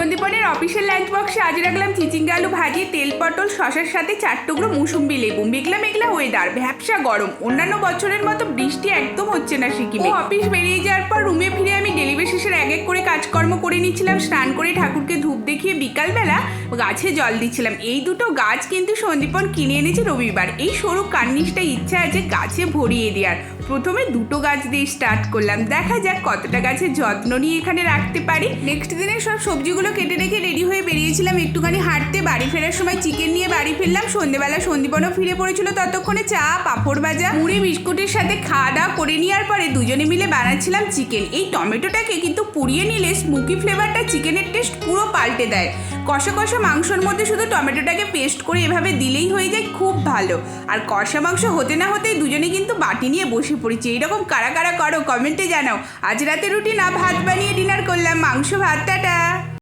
সন্দীপনের অফিসের লাঞ্চ বক্সে আজ রাখলাম চিচিঙ্গা আলু ভাজি, তেল পটল, শশার সাথে 4 টুকরো মুসুম্বি লেবু। মেঘলা মেঘলা ওয়েদার, ভ্যাপসা গরম। অন্যান্য বছরের মতো বৃষ্টি একদম হচ্ছে না সিকিমে। অফিস বেরিয়ে যাওয়ার পর রুমে ফিরে আমি ডেলি বেসিসের এক এক করে কাজকর্ম করে নিচ্ছিলাম। স্নান করে ঠাকুরকে ধূপ দেখিয়ে বিকালবেলা গাছে জল দিচ্ছিলাম। এই দুটো গাছ কিন্তু সন্দীপন কিনে এনেছে রবিবার। এই সরু কার্নিশটা ইচ্ছা আছে গাছে ভরিয়ে দেওয়ার। প্রথমে দুটো গাছ দিয়ে স্টার্ট করলাম, দেখা যাক কতটা গাছের যত্ন নিয়ে এখানে রাখতে পারি। নেক্সট দিনের সব সবজিগুলো কেটে রেখে রেডি হয়ে বেরিয়েছিলাম একটুখানি হাঁটতে। বাড়ি ফেরার সময় চিকেন নিয়ে বাড়ি ফিরলাম। সন্ধ্যেবেলা সন্দীপনও ফিরে পড়েছিল, ততক্ষণে চা, পাঁপড় ভাজা, মুড়ি বিস্কুটের সাথে খাওয়া দাওয়া করে নেওয়ার পরে দুজনে মিলে বানাচ্ছিলাম চিকেন। এই টমেটোটাকে কিন্তু পুড়িয়ে নিলে স্মোকি ফ্লেভারটা চিকেনের টেস্ট পুরো পাল্টে দেয়। কষা কষা মাংসর মধ্যে শুধু টমেটোটাকে পেস্ট করে এভাবে দিলেই হয়ে যায়, খুব ভালো। আর কষা মাংস হতে না হতেই দুজনে কিন্তু বাটি নিয়ে বসে পড়েছি। এইরকম কারা কারা করো কমেন্টে জানাও। আজ রাতে রুটি না ভাত বানিয়ে ডিনার করলাম, মাংস ভাত। টাটা।